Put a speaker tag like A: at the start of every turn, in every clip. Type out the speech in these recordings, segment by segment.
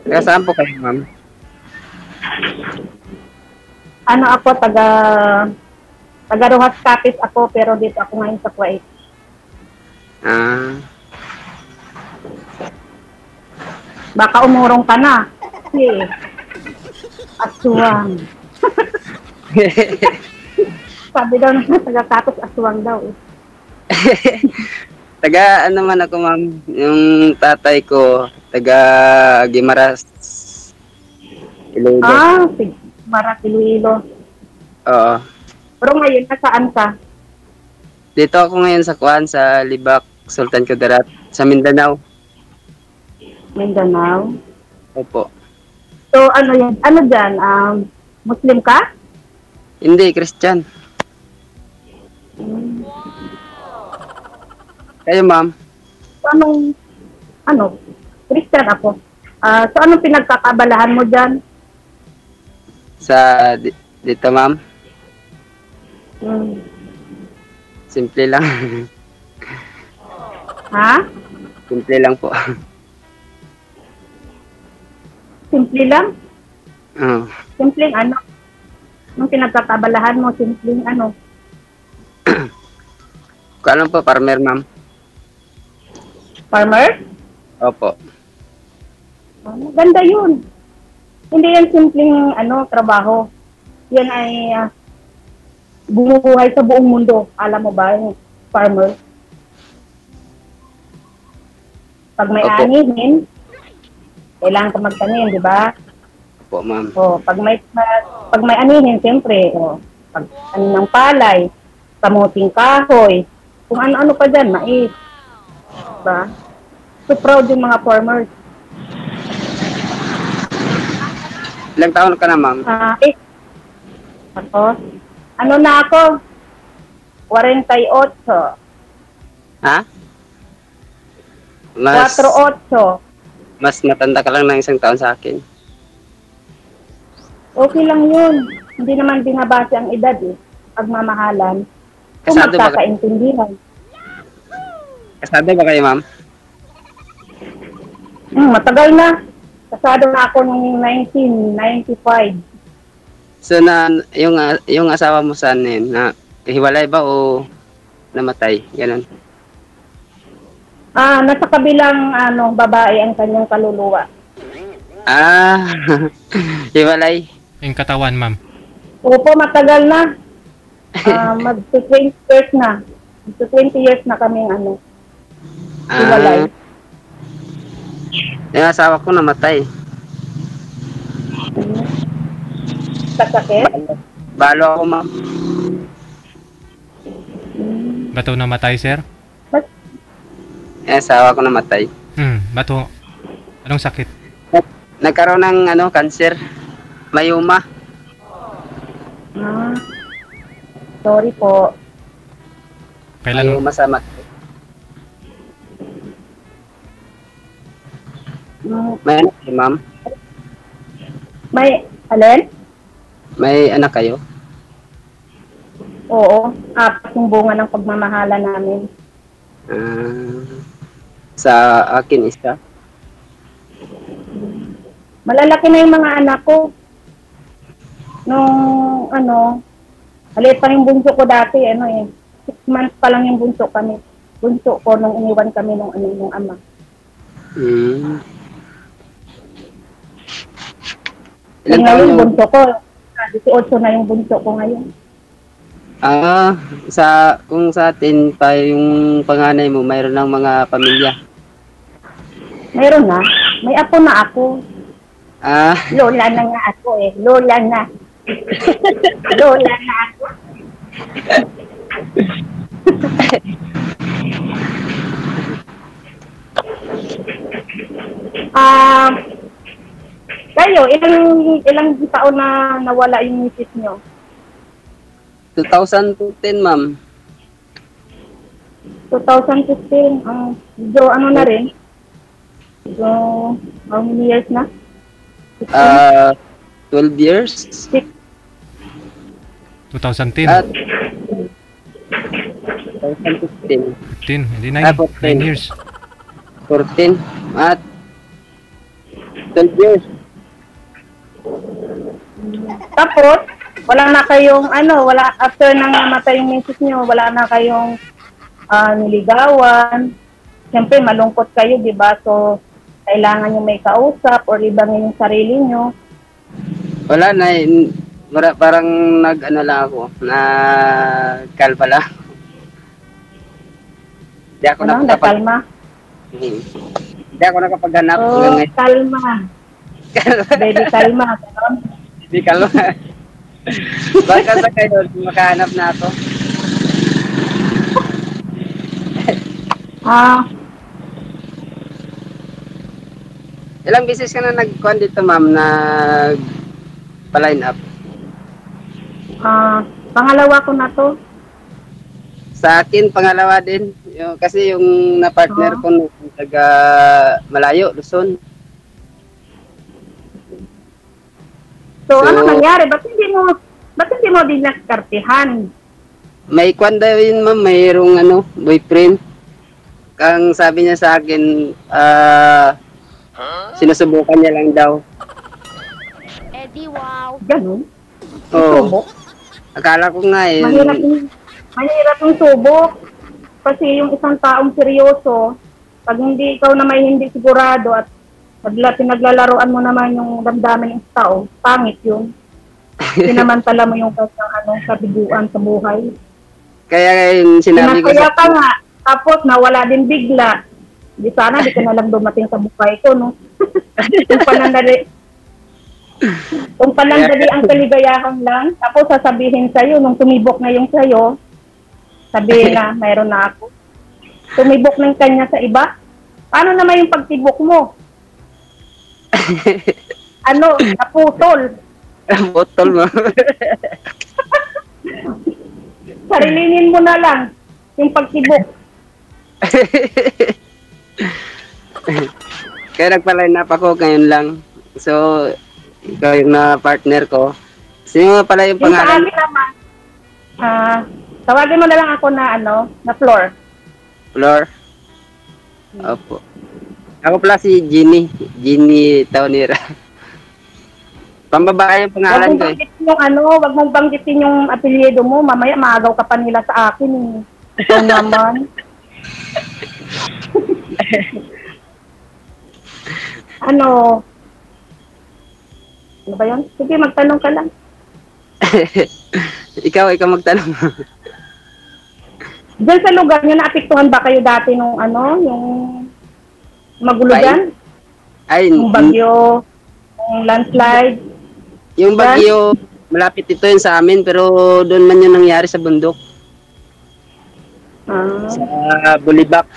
A: Taga saan po kayo, ma'am?
B: Ano ako, taga Rojas Capiz ako, pero dito ako ngayon sa Kuwait.
A: Ah,
B: Baka umurong ka na. Kasi, aswang. Sabi daw na taga Capiz, aswang daw eh.
A: taga ano man ako, ma'am. Yung tatay ko, taga Guimaras, Iloilo.
B: Ah, sige. Marat Iloilo.
A: Oo.
B: Pero ngayon, nasaan ka?
A: Dito ako ngayon sa Kuan, sa Libak, Sultan Kudarat, sa Mindanao.
B: Mindanao.
A: Opo.
B: So, ano yan? Ano dyan? Muslim ka?
A: Hindi, Christian. Kayo, ma'am?
B: So, ano? Christian ako. So, anong pinagkakabalahan mo dyan?
A: Sa dito, ma'am?
B: Hmm.
A: Simple lang.
B: Ha?
A: Simple lang po.
B: Simple lang?
A: Oo.
B: Simpleng ano? Anong pinagkakabalahan mo? Simpleng ano?
A: Kung alam po, farmer, ma'am.
B: Farmer?
A: Opo.
B: Ganda yun. Hindi yan simpleng ano, trabaho. Yan ay bumubuhay sa buong mundo. Alam mo ba yung farmer? Pag may
A: Opo.
B: anihin, kailangan ka magtanim, di ba?
A: Opo, ma'am.
B: O, pag may anihin, siyempre, pag ano ng palay, kamuting kahoy, kung ano-ano pa dyan, mais. Diba? So proud yung mga farmers.
A: Ilang taon ka na, ma'am?
B: Tapos, ano na ako? 48.
A: Ha? Mas
B: 48.
A: mas matanda ka lang ng isang taon sa akin.
B: Okay lang yun. Hindi naman binabase ang edad eh. Pagmamahalan. Kung
A: Kasado ba
B: magkakaintindihan.
A: Kasado ba kayo, ma'am?
B: Matagal na. Kasado na ako noong 1995.
A: So na yung asawa mo saan yun? Na hiwalay ba o namatay? Ganun.
B: Nasa kabilang babae ang kanyang kaluluwa.
A: Ah, hiwalay.
C: Yung katawan, ma'am.
B: Opo, matagal na. Mag-20 years na. Mag-20 years na kaming hiwalay.
A: Yung asawa ko namatay.
B: Sakit?
A: Balo ako, ma'am.
C: Bato namatay, sir?
A: Yung asawa ko namatay.
C: Bato. Anong sakit?
A: Nagkaroon ng cancer. Mayuma.
B: Sorry po.
C: Kailan?
A: Mayuma sa mat. May anak kayo, ma'am?
B: May, alin?
A: May anak kayo?
B: Oo, 4 yung bunga ng pagmamahala namin.
A: Sa akin isa.
B: Malalaki na yung mga anak ko. Nung maliit pa yung bunso ko dati, 6 months pa lang yung bunso kami. Bunso ko nung iniwan kami nung ama.
A: Ilan taon
B: Ngayon,
A: yung
B: bunso ko, 18 na yung bunso ko ngayon.
A: kung sa atin pa yung panganay mo, mayroon ng mga pamilya.
B: Mayroon na. May apo na ako. Lola na nga ako eh. Lola na. Lola na ako. Kayo, ilang taon na nawala yung misis nyo?
A: 2010, ma'am.
B: 2015. Medyo na rin. So, how many years na?
A: 12 years.
C: 2010.
A: 2015.
C: 15. Hindi 9 years.
A: 14. At 12 years.
B: Tapos, wala na kayong, after nang namatay yung misis nyo, wala na kayong niligawan. Siyempre, malungkot kayo, di ba? So, kailangan nyo may kausap or ibangin yung sarili nyo.
A: Wala na, parang nag-ano lang ako, nag-call pala. Hindi ako
B: Nakalma?
A: Hindi ako nakapaghanap.
B: Oh, kalma. Baby, kalma.
A: Hindi kalma. Baka sa kayo, makahanap na ako. Ilang beses ka na nag-con dito, ma'am, nag-line up?
B: Pangalawa ko na to.
A: Sa akin, pangalawa din. Kasi yung na-partner ko, taga malayo, Luzon.
B: So, ano nangyari? Ba't hindi mo din nagkartihan?
A: May kwan daw yun, ma'am, mayroong boyfriend. Kang sabi niya sa akin, sinusubukan niya lang daw.
D: Eddie, wow.
B: Ganun?
A: Oo.
B: Subok?
A: Akala ko nga eh.
B: Mahirap yung subok. Kasi yung isang taong seryoso, pag hindi ikaw na may hindi sigurado at pinaglalaroan mo naman yung damdamin ng tao, pangit yun. Sinamantala mo yung kabiguan sa buhay.
A: Kaya yung sinabi ko
B: Kaya ka nga, tapos nawala din bigla. Di sana, di ka na lang dumating sa buhay ko, no? Kung palandali ang kaligayahan lang, tapos sasabihin sa'yo, nung tumibok na yung sa'yo, sabihin na, mayroon na ako. Tumibok ng kanya sa iba? Paano naman yung pagtibok mo? Naputol.
A: Naputol mo.
B: Sarilinin mo na lang yung pagtibok.
A: Kaya nagpa-line up ako ngayon lang. So, ikaw yung na-partner ko. Sino nga pala yung pangalan?
B: Yung sa akin naman, tawagin mo na lang ako na na Flor.
A: Flor? Opo. Ako pala si Ginny. Ginny Taonira. Pambabae yung pangalan ko eh.
B: Wag mong banggitin yung apelyido mo. Mamaya maagaw ka pa nila sa akin eh. Ito naman. Ano ba yun? Sige, magtanong ka lang.
A: ikaw magtanong.
B: Diyan sa lugar niyo, naapektuhan ba kayo dati nung yung magulo dyan? Yung bagyo, yung landslide?
A: Yung bagyo, malapit ito yun sa amin, pero doon man yun nangyari sa bundok. Sa Bulibak.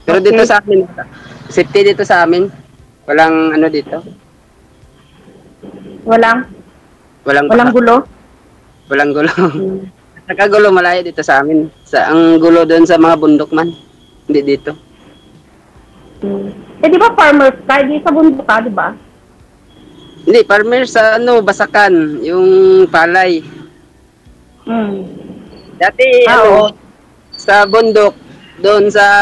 A: Pero okay. Dito sa amin, safety dito sa amin. Walang dito.
B: Walang gulo?
A: Walang gulo. Nakagulo malayo dito sa amin. Ang gulo doon sa mga bundok man. Hindi dito.
B: Eh di ba farmers ka? Di sa bundok ka, di ba?
A: Hindi, farmers sa Basakan. Yung palay. Dati, sa bundok, doon sa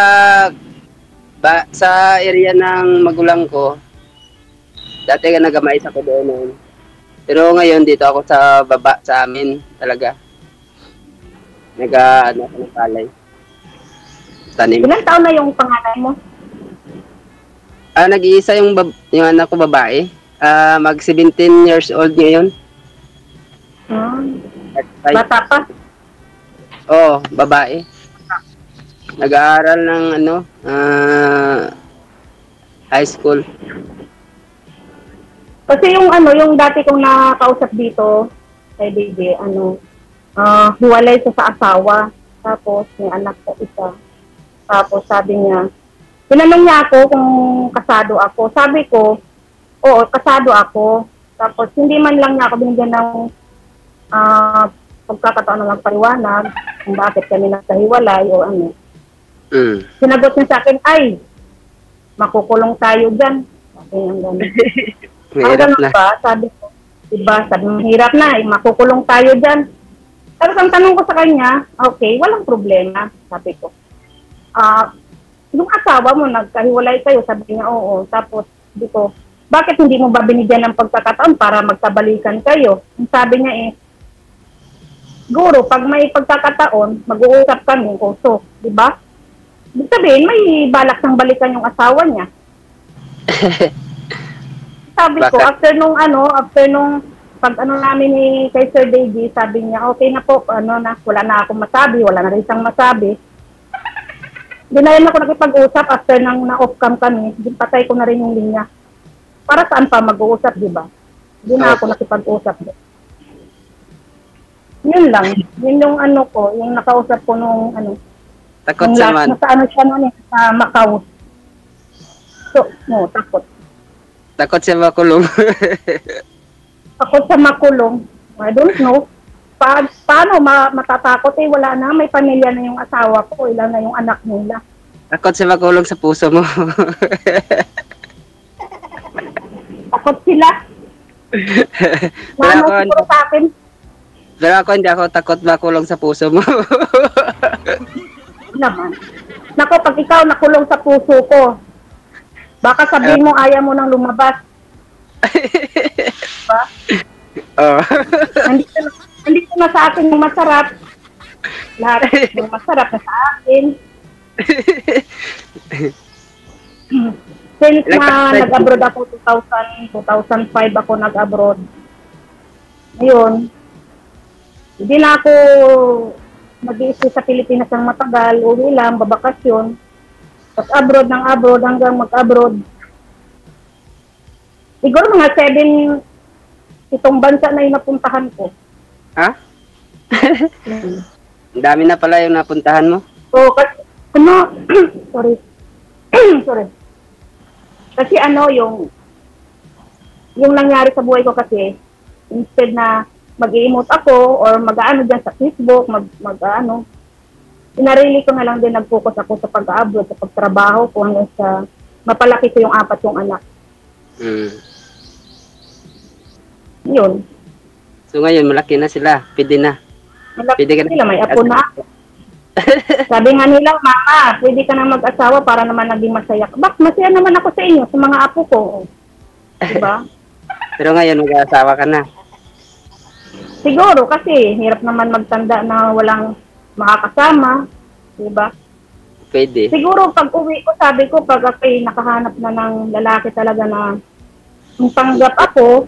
A: area ng magulang ko, dati nagamais ako doon. Pero ngayon dito ako sa baba sa amin talaga. Ako ng palay. Tanim.
B: Ilang taon na yung panganay mo?
A: Nag-iisa yung anak ko babae. Mag 17 years old ngayon.
B: Bata pa?
A: Oo, babae. Nag-aaral ng high school.
B: Kasi yung dati kong nakausap dito kay Baby, huwalay siya sa asawa. Tapos may anak ko isa. Tapos sabi niya, tinanong niya ako kung kasado ako. Sabi ko, oo, kasado ako. Tapos hindi man lang niya ako binigyan ng pagkakataon na magpaliwanag kung bakit kami nagkahiwalay o ano. Sinagot niya sa akin, ay, makukulong tayo dyan. Sabi niya gano'n.
A: Mahirap na.
B: Ba? Sabi ko, diba, mahirap na, makukulong tayo dyan. Tapos ang tanong ko sa kanya, okay, walang problema, sabi ko. yung asawa mo, nagkahiwalay kayo, sabi niya, oo. Tapos, dito, bakit hindi mo ba binigyan ng pagkakataon para magkabalikan kayo? Ang sabi niya siguro, pag may pagkakataon, mag-uusap kami, so, di ba? Ibig sabihin, may balak ng balikan yung asawa niya. Sabi ko, after nung pag namin ni kay Sir Davey, sabi niya, okay na po, wala na akong masabi, wala na rin siyang masabi. Hindi na rin ako nakipag-usap after nang na-off cam kami, patay ko na rin yung linya. Para saan pa mag-uusap, di ba? Hindi na ako nakipag-usap. Yun lang. Yun yung yung nakausap ko nung
A: Takot sa man.
B: Nasa siya noon sa Macau. So, takot.
A: Takot siya makulong.
B: Takot sa makulong. I don't know. Paano matatakot wala na, may pamilya na yung asawa ko, ilan na yung anak nila.
A: Takot siya makulong sa puso mo.
B: Takot sila.
A: Pero
B: Siguro sa akin.
A: Pero ako hindi ako takot makulong sa puso mo.
B: Naman. Nako, pag ikaw nakulong sa puso ko, baka sabihin mo ayaw mo nang lumabas. Diba?
A: Oh.
B: Andito na sa akin yung masarap. Lahat yung masarap na sa akin. Since nag-abroad ako 2005 ako nag-abroad. Ngayon, hindi na ako mag-iisip sa Pilipinas ng matagal, uwi lang, babakasyon. Tapos abroad ng abroad hanggang mag-abroad. Siguro mga 7 bansa na yung napuntahan ko.
A: Ha? Dami na pala yung napuntahan mo.
B: So, kasi, sorry. Sorry. Kasi yung nangyari sa buhay ko kasi, instead na mag-i-emote ako or mag-aano dyan sa Facebook, inarili ko na lang din nag-focus ako sa pag-abroad, sa pagtrabaho ko hanggang sa mapalaki ko yung 4 yung anak. Yun.
A: So ngayon, malaki na sila. Pwede na.
B: Malaki na sila, may apo na ako. Sabi nga nila, Mama, pwede ka na mag-asawa para naman naging masaya. Masaya naman ako sa inyo, sa mga apo ko. Diba?
A: Pero ngayon, mag-asawa ka na.
B: Siguro kasi hirap naman magtanda na walang makakasama, 'di ba?
A: Pwede.
B: Siguro pag uwi ko, sabi ko pag ako'y nakahanap na ng lalaki talaga na yung panggap ako,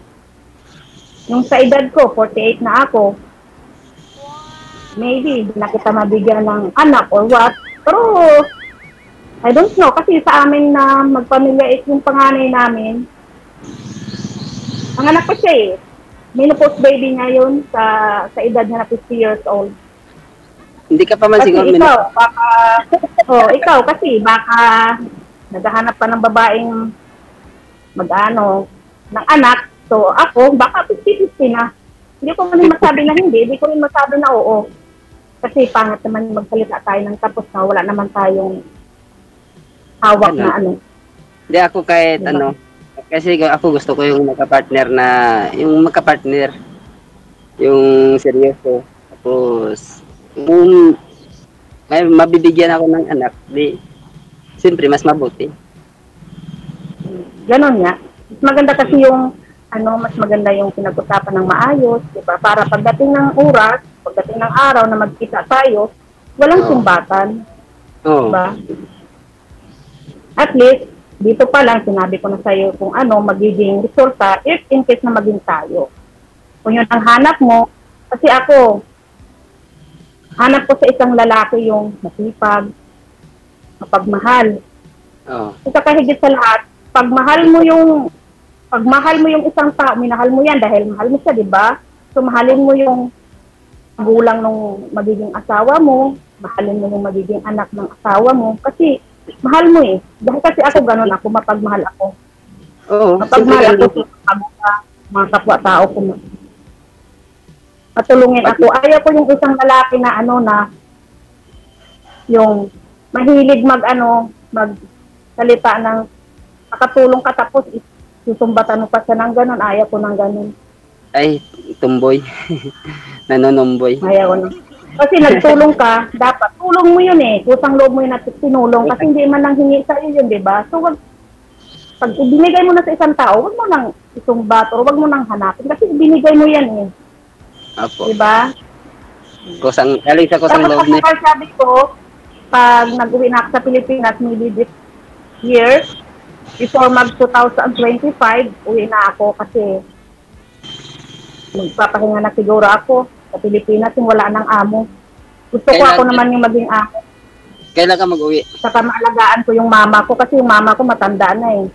B: yung sa edad ko, 48 na ako, maybe hindi na kita mabigyan ng anak or what. Pero I don't know kasi sa amin na magpamilya yung panganay namin, ang anak ko siya menopause baby niya yun sa edad niya na 50 years old.
A: Hindi ka pa man
B: Kasi
A: siguro
B: ikaw kasi baka naghahanap pa ng babaeng ng anak. So ako, baka 50-50 na. Hindi ko man masabi na hindi ko rin masabi na oo. Kasi pangit naman magsalita tayo ng tapos na wala naman tayong hawak na
A: Hindi ako kahit kasi ako gusto ko yung magka-partner, yung seryoso. Tapos, may mabibigyan ako ng anak, siyempre mas mabuti.
B: Ganon nga. Mas maganda kasi mas maganda yung pinag-usapan ng maayos, diba? Para pagdating ng oras, pagdating ng araw na magkita tayo, walang sumbatan. Diba? At least, dito pa lang, sinabi ko na sa'yo kung magiging resulta if in case na maging tayo. Kung yun ang hanap mo, kasi ako, hanap ko sa isang lalaki yung masipag, mapagmahal. Isa kahigit sa lahat, pagmahal mo yung isang tao, minahal mo yan dahil mahal mo siya, di ba? So, mahalin mo yung magulang ng magiging asawa mo, mahalin mo yung magiging anak ng asawa mo, kasi mahal mo Dahil kasi ako ganun ako, mapagmahal ako. Mapagmahal ako sa mga kapwa-tao ko. Matulungin ako. Ayaw ko yung isang lalaki na yung mahilig magsalita ng nakatulong ka tapos susumbatan mo pa siya ng ganun. Ayaw ko ng ganun.
A: Ay, tumboy. Nanonomboy.
B: Ayaw ko na. Kasi nagtulong ka, dapat tulong mo yun eh. Kusang loob mo yun at tinulong kasi hindi man lang hingi sa iyo yun, di ba? So, pag binigay mo na sa isang tao, wag mo nang isumbat o wag mo nang hanapin kasi binigay mo yan eh.
A: Apo.
B: Di ba?
A: Galing sa kusang
B: Tapos
A: loob
B: kasi
A: na.
B: sabi ko, pag nag-uwi na ako sa Pilipinas, maybe this year, before mag 2025, uwi na ako kasi magpapahinga na siguro ako sa Pilipinas yung wala ng amo. Gusto ko ako naman yung maging amo.
A: Kailan ka mag-uwi?
B: Saka maalagaan ko yung mama ko kasi yung mama ko matanda na eh.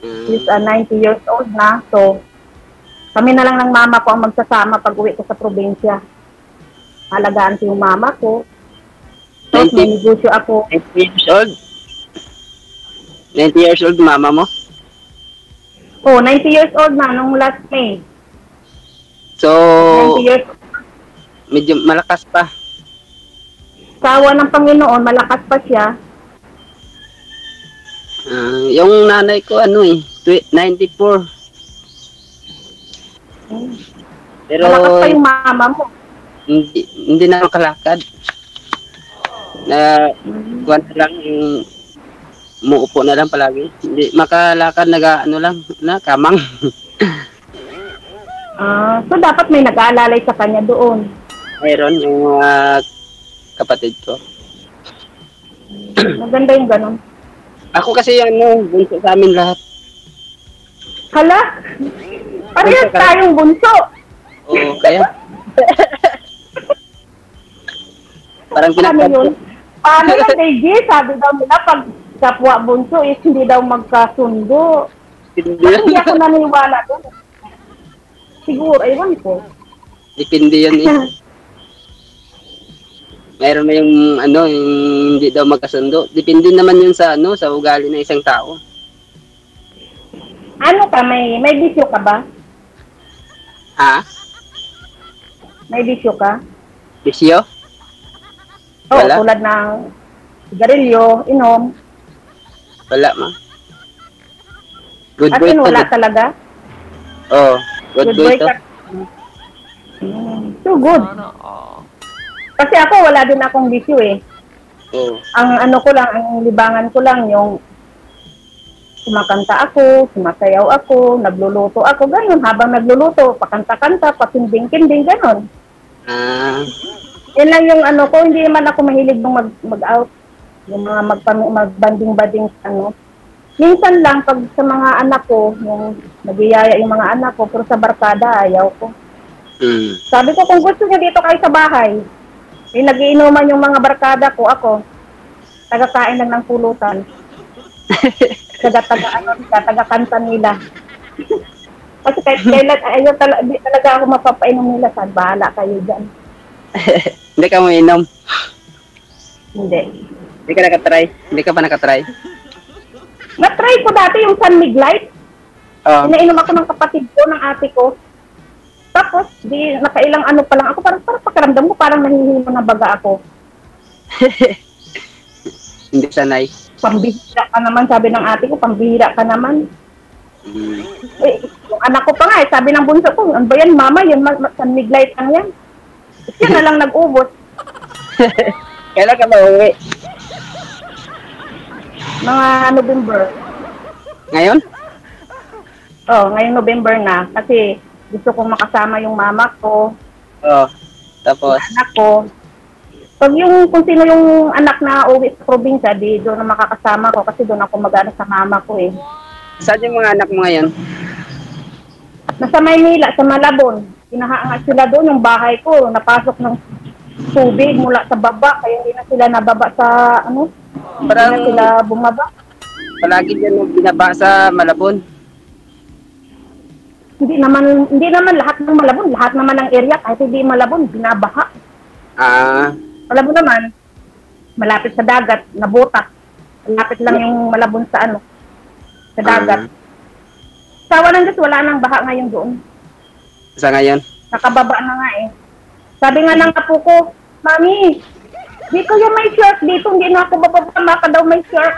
B: She's 90 years old na. So, kami na lang ng mama ko ang magsasama pag uwi ko sa probinsya. Alagaan ko yung mama ko. Tapos may negosyo ako.
A: 90 years old? 90 years old mama mo?
B: Oh, 90 years old na nung last May.
A: So,
B: 90 years old.
A: medyo malakas pa.
B: Sawa ng Panginoon, malakas pa siya.
A: Yung nanay ko, 94. Pero,
B: Malakas pa yung mama mo.
A: hindi na makalakad. Kuwan na lang, yung muupo na lang palagi. Hindi makalakad, kamang.
B: So, dapat may nag-aalalay sa kanya doon.
A: Mayroon yung kapatid ko.
B: Maganda yung ganun.
A: Ako kasi bunso sa amin lahat.
B: Hala? Parehas tayong bunso.
A: Oo, kaya. Parang
B: Ano yun? Paano na, DJ? Sabi daw nila, pag kapwa bunso is hindi daw magkasundo. Hindi ako naniniwala doon. Siguro, aywan ko.
A: Depende yan eh. Mayroon na yung yung hindi daw magkasundo. Depende naman yun sa sa ugali ng isang tao.
B: Ano ka, may bisyo ka ba?
A: Ha?
B: May bisyo ka?
A: Bisyo?
B: Oo,
A: Wala.
B: tulad ng sigarilyo, inom.
A: Wala ma. Good
B: At
A: boy
B: yun,
A: to.
B: wala talaga?
A: Oo, good boy to.
B: ka. So good. Kasi ako, wala din akong bisyo eh.
A: Oo.
B: Ang ano ko lang, ang libangan ko lang yung sumakanta ako, sumasayaw ako, nagluluto ako, ganun. Habang nagluluto, pakanta-kanta, pasinding-kinding, ganun. Yan lang yung ano ko, hindi naman ako mahilig nung mag-out. Yung mga magbanding-banding Minsan lang, pag sa mga anak ko, yung nagyayaya yung mga anak ko, pero sa barkada, ayaw ko. Sabi ko, kung gusto niyo dito kayo sa bahay, nagiinuman yung mga barkada ko, ako, taga-kain lang ng pulutan. Taga-kanta nila. Kasi kahit kailan, di talaga ako mapapainom nila. Saan, bahala kayo dyan.
A: Hindi ka mo inom?
B: Hindi.
A: Hindi ka nakatry? Hindi ka pa nakatry?
B: Na-try ko dati yung San Miglite. Inainom ako ng kapatid ko, ng ate ko. Tapos, nakailang ano pa lang ako, parang pakiramdam ko, parang nahihimo na baga ako.
A: Hindi sanay.
B: Pambihira ka naman, sabi ng ate ko, pambihira ka naman. Eh, yung anak ko pa nga, sabi ng bunso ko, ano ba yan, mama, yan, San Miglite lang yan. Siya na lang nag-ubos.
A: Kailan ka mauwi?
B: Mga November.
A: Ngayon?
B: Ngayong November na. Kasi gusto kong makasama yung mama ko.
A: Tapos?
B: Yung anak ko. Pag kung sino yung anak na uwi sa probinsya, doon na makakasama ko kasi doon ako mag-ano sa mama ko eh.
A: Saan yung mga anak mo ngayon?
B: Nasa Maynila, sa Malabon. Pinahaangat sila doon, yung bahay ko, napasok ng tubig mula sa baba, kaya hindi na sila nababa sa, hindi na sila bumaba.
A: Palagi dyan yung binaba sa Malabon.
B: Hindi naman lahat ng Malabon, lahat naman ng area, kahit hindi Malabon, binabaha. Malabon naman, malapit sa dagat, nabutak. Malapit lang yung Malabon sa sa dagat. Sawa ng Diyos, wala nang baha ngayon doon.
A: Sa ngayon?
B: Nakababa na nga eh. Sabi nga ng apo ko, Mami, di ko yung may shirt dito, hindi na ako bababa, maka daw may shirt.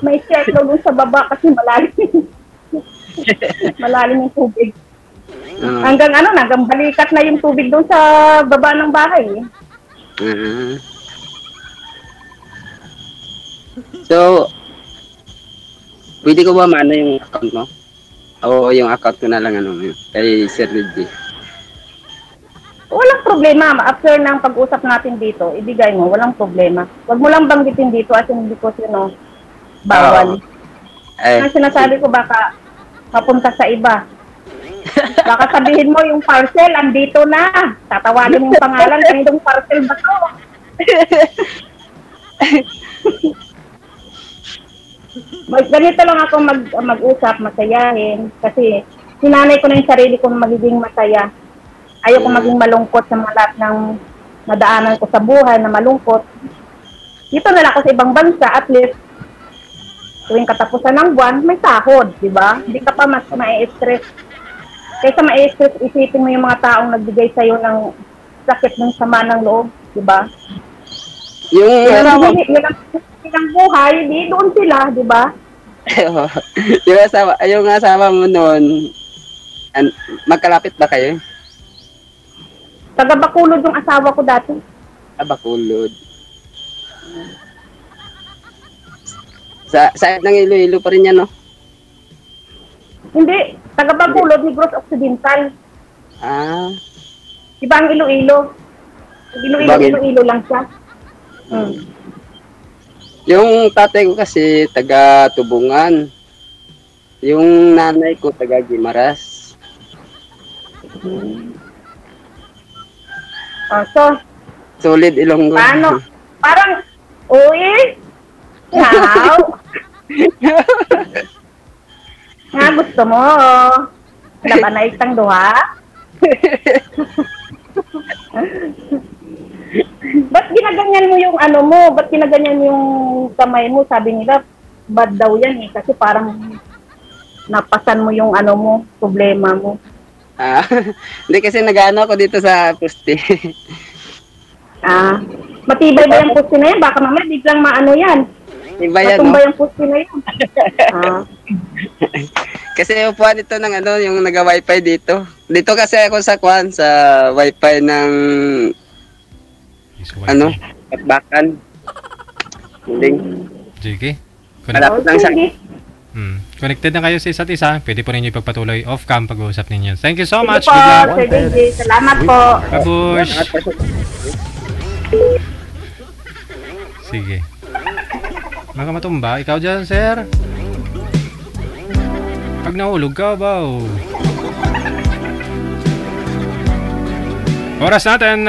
B: May shirt daw dun sa baba kasi malalim. Malalim yung tubig. Hanggang balikat na yung tubig doon sa baba ng bahay.
A: Ah. So, pwede ko ba maano yung account mo? O yung account ko na lang ano yun, kay Sir Reggie.
B: Walang problema. After ng pag-usap natin dito, ibigay mo. Walang problema. Huwag mo lang banggitin dito as in because, bawal.
A: Ay,
B: Ang sinasabi ko baka mapunta sa iba. Baka sabihin mo yung parcel, andito na. Tatawagin mo yung pangalan, kanindong parcel ba to? Ganito lang ako mag-usap, masayahin. Kasi sinanay ko na yung sarili ko magiging masaya. Ayoko maging malungkot sa mga lahat ng nadaanan ko sa buhay na malungkot. Dito na lang ako sa ibang bansa, at least tuwing katapusan ng buwan, may sahod, di ba? Hindi ka pa mas ma-stress. Kaysa ma-stress, isipin mo yung mga taong nagbigay sa'yo ng sakit ng sama ng loob, di ba?
A: yung asawa,
B: Yung buhay, di doon sila, di ba?
A: yung asawa mo noon, magkalapit ba kayo?
B: Taga Bacolod yung asawa ko dati.
A: Bacolod. Sa side ng Iloilo pa rin yan, no?
B: Hindi, taga Bacolod, Negros Occidental.
A: Ah,
B: Iba ang Iloilo.
A: Bakit?
B: Iloilo lang siya.
A: yung tatay ko kasi taga Tubungan. Yung nanay ko taga Guimaras.
B: So,
A: Solid Ilonggo.
B: paano? Parang, uy, now, nga gusto mo, laban na itang duha? Ba't ginaganyan mo yung ano mo? Ba't ginaganyan yung kamay mo? Sabi nila, bad daw yan eh. Kasi parang napasan mo yung ano mo, problema mo.
A: Hindi kasi nag-ano ako dito sa poste.
B: Matibay ba yung pusti na yan? Baka mamaya biglang maano yan.
A: Iba yan,
B: Matumba
A: no?
B: yung pusti na yan.
A: Kasi upuan ito ng ano, yung naga-wifi dito. Dito kasi ako sa Kwan, sa wifi ng ano, Patbakan. Hindi.
C: Sige.
A: Malapit lang sa...
C: Connected na kayo sa isa't isa. Pwede po ninyo ipagpatuloy off-cam pag-uusap ninyo. Thank you so much.
B: Po,
C: Good luck.
B: Sir JJ. Salamat po.
C: Babush. Sige. Mga matumba, ikaw dyan, sir. Pag nahulog ka ba? Oras natin